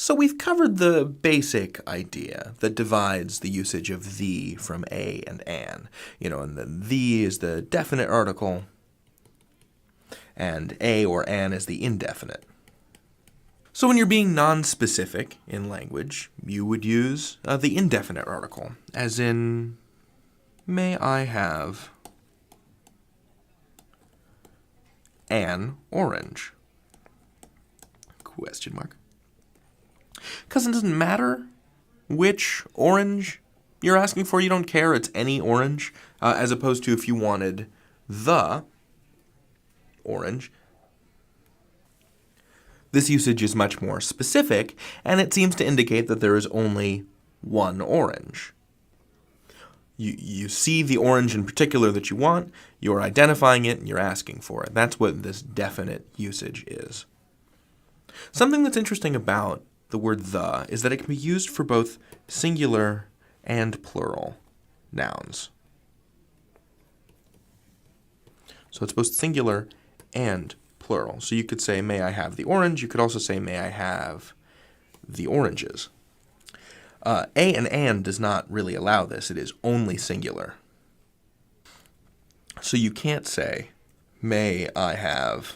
So we've covered the basic idea that divides the usage of the from a and an. And then the is the definite article, and a or an is the indefinite. So when you're being non-specific in language, you would use the indefinite article, as in, may I have an orange? Question mark. Because it doesn't matter which orange you're asking for. You don't care. It's any orange, as opposed to if you wanted the orange. This usage is much more specific, and it seems to indicate that there is only one orange. You see the orange in particular that you want, you're identifying it, and you're asking for it. That's what this definite usage is. Something that's interesting about the word the is that it can be used for both singular and plural nouns. So it's both singular and plural. So you could say, may I have the orange? You could also say, may I have the oranges? A and an does not really allow this. It is only singular. So you can't say, may I have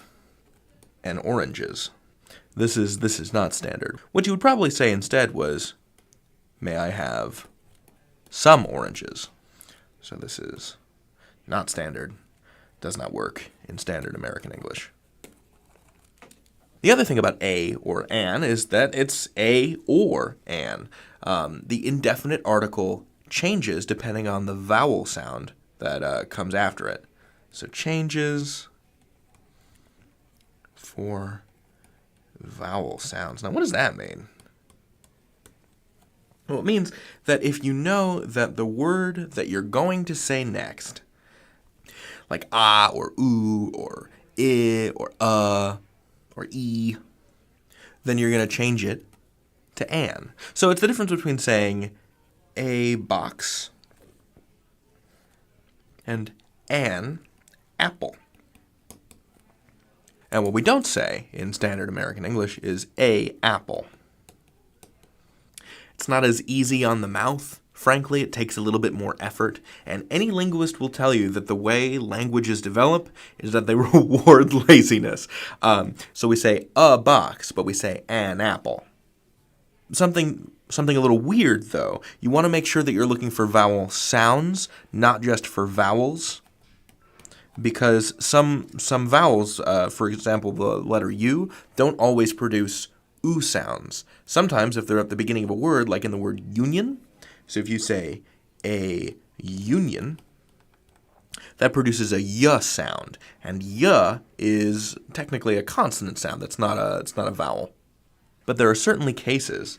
an oranges? This is not standard. What you would probably say instead was, may I have some oranges? So this is not standard. Does not work in standard American English. The other thing about a or an is that it's a or an. The indefinite article changes depending on the vowel sound that comes after it. So changes for vowel sounds. Now, what does that mean? Well, it means that if you know that the word that you're going to say next, like ah or oo or I or e, then you're going to change it to an. So it's the difference between saying a box and an apple. And what we don't say in standard American English is a apple. It's not as easy on the mouth. Frankly, it takes a little bit more effort, and any linguist will tell you that the way languages develop is that they reward laziness. So we say a box, but we say an apple. Something a little weird, though. You want to make sure that you're looking for vowel sounds, not just for vowels. Because some vowels, for example, the letter U, don't always produce oo sounds. Sometimes, if they're at the beginning of a word, like in the word union, so if you say a union, that produces a y sound, and y is technically a consonant sound. It's not a vowel. But there are certainly cases,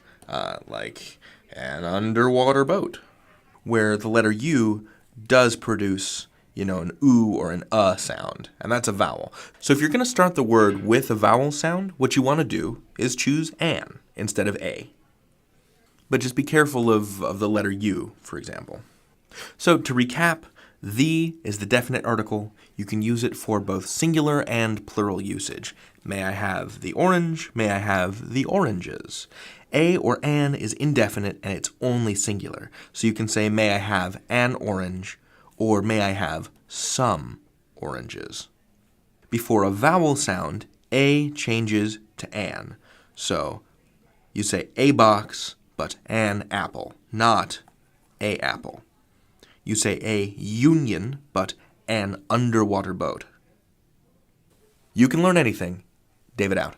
like an underwater boat, where the letter U does produce an oo or an sound, and that's a vowel. So if you're going to start the word with a vowel sound, what you want to do is choose an instead of a. But just be careful of the letter U, for example. So to recap, the is the definite article. You can use it for both singular and plural usage. May I have the orange? May I have the oranges? A or an is indefinite, and it's only singular. So you can say, may I have an orange? Or may I have some oranges? Before a vowel sound, a changes to an. So you say a box, but an apple, not a apple. You say a union, but an underwater boat. You can learn anything. David out.